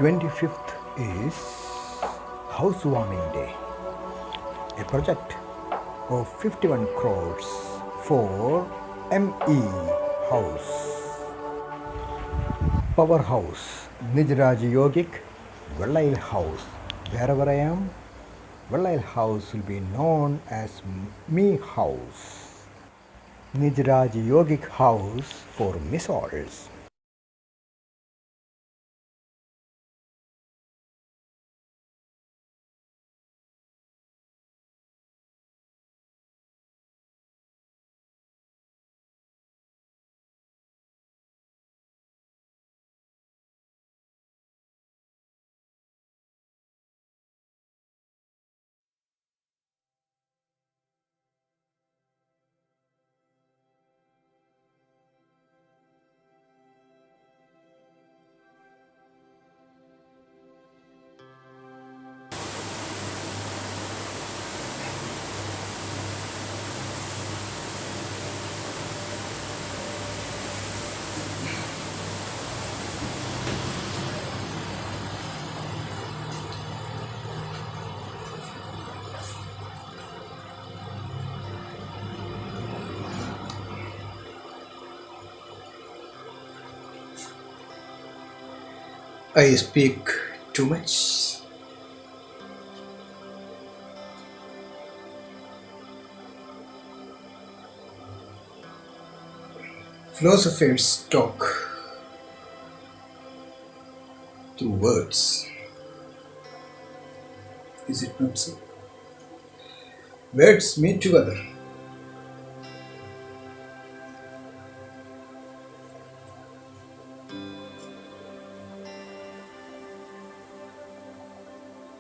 25th is Housewarming Day, a project of 51 crores for ME House. Powerhouse, Nij Yogic, Vellail House. Wherever I am, Vellail House will be known as Me House. Nij Yogic House for MESSOULS. I speak too much. Philosophers talk through words. Is it not so? Words meet together.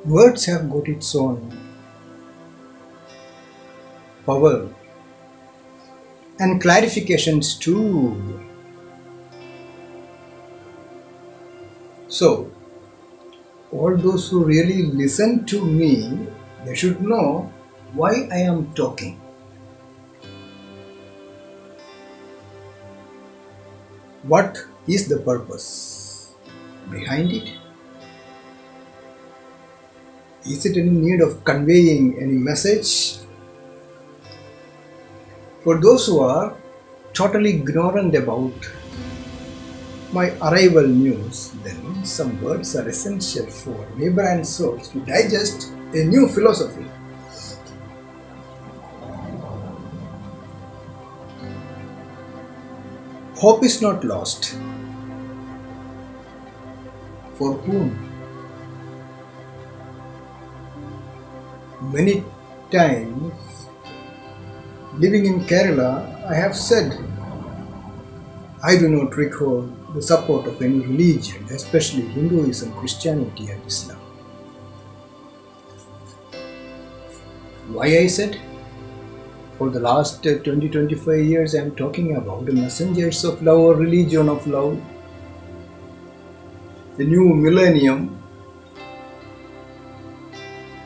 Words have got its own power and clarifications too. So, all those who really listen to me, they should know why I am talking. What is the purpose behind it? Is it in need of conveying any message? For those who are totally ignorant about my arrival news, then some words are essential for neighbor and souls to digest a new philosophy. Hope is not lost. For whom? Many times, living in Kerala, I have said, I do not recall the support of any religion, especially Hinduism, Christianity and Islam. Why I said? For the last 20-25 years I am talking about the messengers of love or religion of love, the new millennium.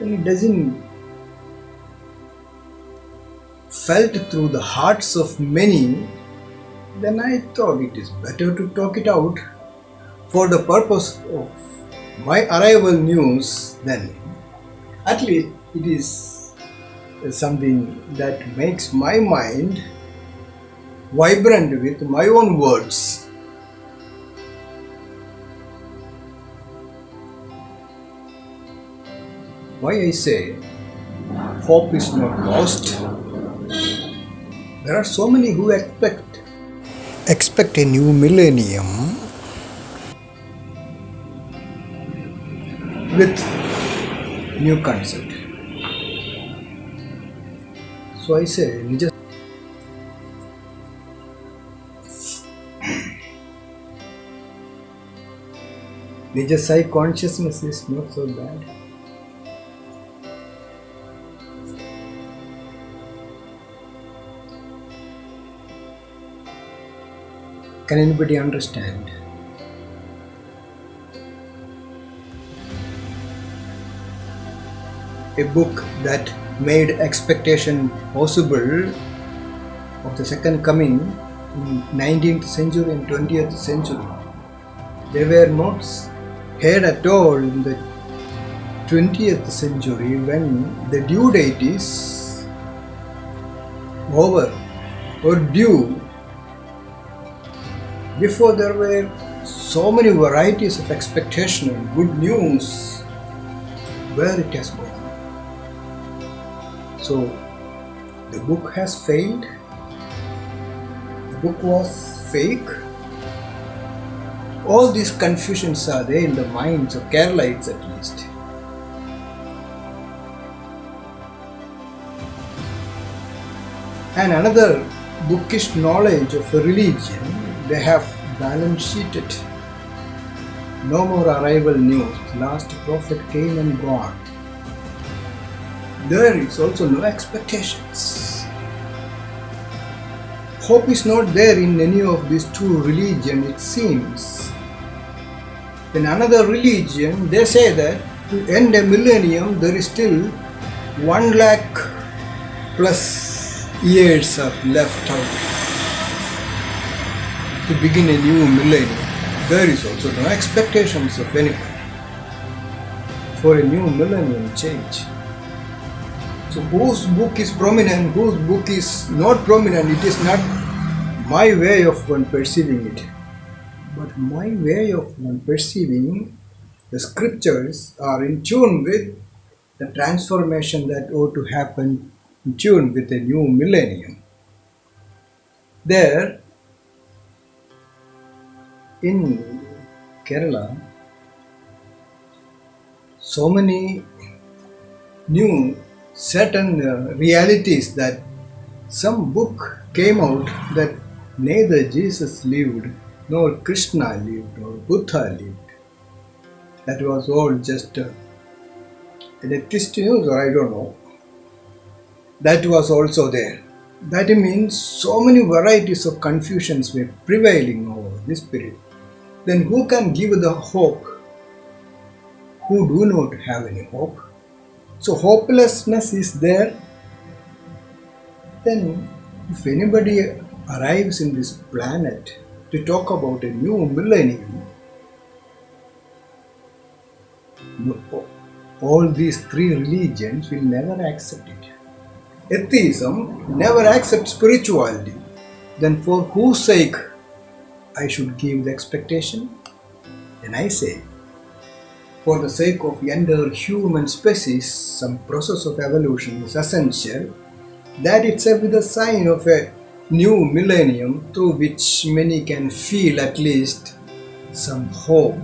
And it doesn't felt through the hearts of many, then I thought it is better to talk it out for the purpose of my arrival news. Then at least it is something that makes my mind vibrant with my own words. Why I say hope is not lost? There are so many who expect a new millennium with new concept. So I say NIJESSAI consciousness is not so bad. Can anybody understand? A book that made expectation possible of the second coming in 19th century and 20th century. They were not had at all in the 20th century when the due date is over or due. Before there were so many varieties of expectation and good news, where it has gone. So the book has failed. The book was fake. All these confusions are there in the minds of Keralites at least. And another bookish knowledge of a religion, they have balance sheeted. No more arrival news, last prophet came and gone. There is also no expectations. Hope is not there in any of these two religions, it seems. In another religion, they say that to end a millennium, there is still 1 lakh plus years are left out to begin a new millennium. There is also no expectations of anything for a new millennium change. So whose book is prominent, whose book is not prominent, it is not my way of one perceiving it. But my way of one perceiving the scriptures are in tune with the transformation that ought to happen, in tune with a new millennium. There, in Kerala, so many new certain realities that some book came out that neither Jesus lived, nor Krishna lived, nor Buddha lived. That was all just electricity news, or I don't know. That was also there. That means so many varieties of confusions were prevailing over this period. Then who can give the hope who do not have any hope? So hopelessness is there. Then if anybody arrives in this planet to talk about a new millennium, all these three religions will never accept it. Atheism never accepts spirituality. Then for whose sake I should give the expectation? Then I say, for the sake of the entire human species, some process of evolution is essential. That itself is a sign of a new millennium through which many can feel at least some hope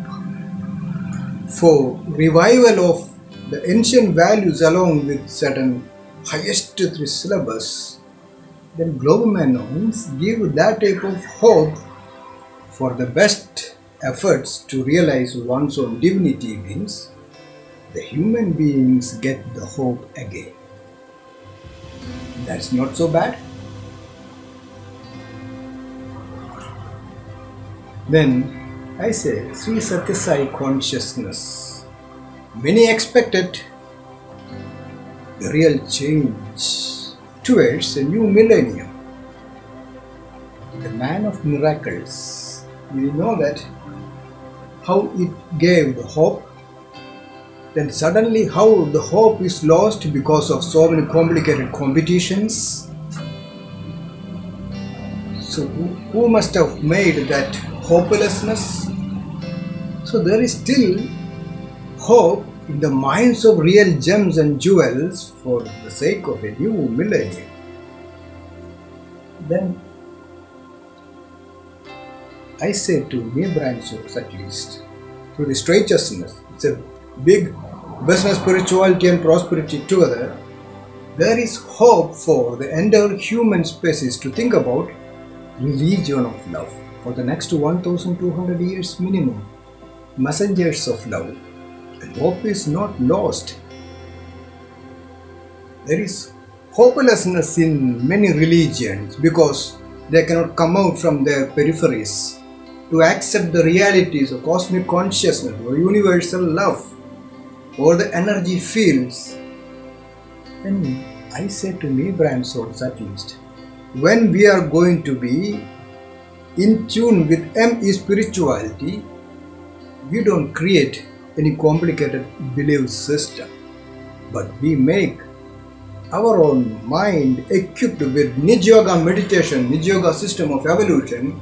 for revival of the ancient values along with certain highest three syllabus. Then global minds give that type of hope for the best efforts to realize one's own divinity means the human beings get the hope again. That's not so bad. Then I say, Sri Satya Sai consciousness. Many expected the real change towards a new millennium. The man of miracles. You know that how it gave the hope. Then suddenly how the hope is lost because of so many complicated competitions. So who must have made that hopelessness? So there is still hope in the minds of real gems and jewels for the sake of a new millennium. Then I say to me branches at least, through this righteousness, it's a big business, spirituality and prosperity together. There is hope for the entire human species to think about religion of love for the next 1200 years minimum. Messengers of love. And hope is not lost. There is hopelessness in many religions because they cannot come out from their peripheries to accept the realities of cosmic consciousness or universal love or the energy fields. Then I say to me, brand souls at least, when we are going to be in tune with ME spirituality, we don't create any complicated belief system, but we make our own mind equipped with Nij Yoga meditation, Nij Yoga system of evolution,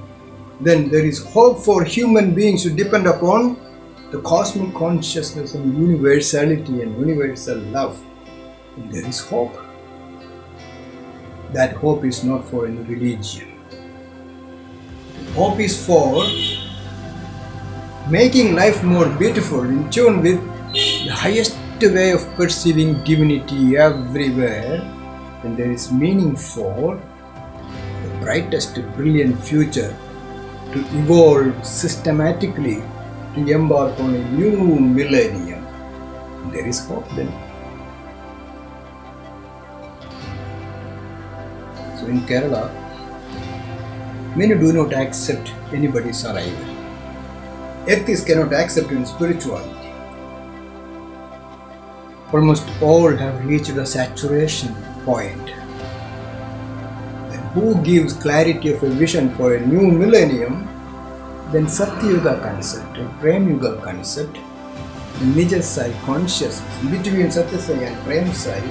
then there is hope for human beings to depend upon the cosmic consciousness and universality and universal love. And there is hope. That hope is not for any religion. Hope is for making life more beautiful, in tune with the highest way of perceiving divinity everywhere. And there is meaning for the brightest, brilliant future to evolve systematically to embark on a new millennium. And there is hope then. So in Kerala, many do not accept anybody's arrival. Atheists cannot accept in spirituality. Almost all have reached the saturation point. Then who gives clarity of a vision for a new millennium? Then Satyuga concept and Prem Yuga concept, NIJESSAI consciousness between Satyasai and Premsai,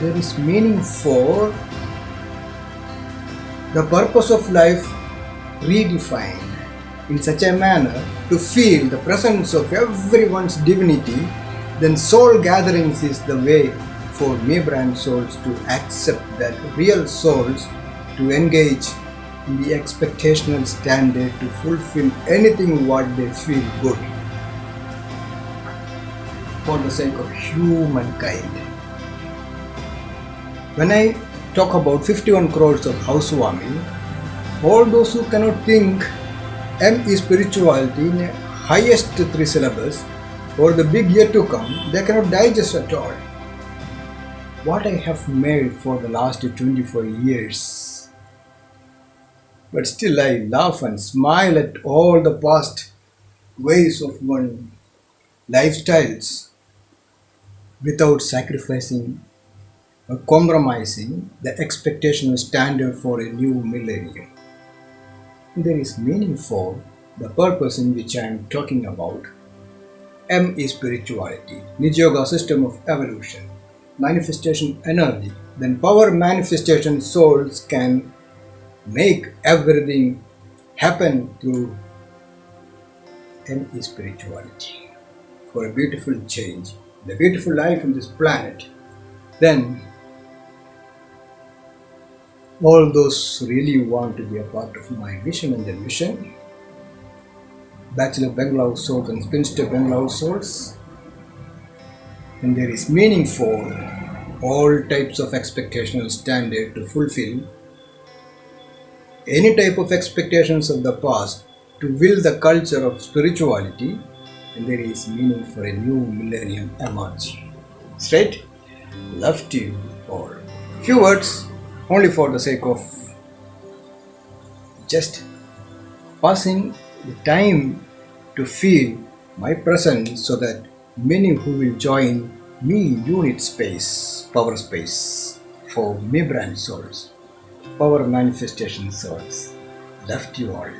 there is meaning for the purpose of life redefined in such a manner to feel the presence of everyone's divinity. Then soul gatherings is the way for me brand souls to accept that real souls to engage in the expectational standard to fulfill anything what they feel good for the sake of humankind. When I talk about 51 crores of housewarming, all those who cannot think ME spirituality in a highest 3 syllabus or the big year to come, they cannot digest at all what I have made for the last 24 years. But still I laugh and smile at all the past ways of one lifestyles without sacrificing or compromising the expectational standard for a new millennium. There is meaning for the purpose in which I am talking about. ME spirituality, Nij Yoga system of evolution, manifestation energy, then power manifestation souls can make everything happen through ME spirituality for a beautiful change, the beautiful life in this planet. Then all those who really want to be a part of my vision and their mission, Bachelor Bangalore souls and Spinster Bangalore souls, and there is meaning for all types of expectational standard to fulfill any type of expectations of the past to will the culture of spirituality, and there is meaning for a new millennium emerging. Straight? Love to you all. Few words only for the sake of just passing the time to feel my presence so that many who will join me unit space, power space for me brand souls, power manifestation souls. Love to you all.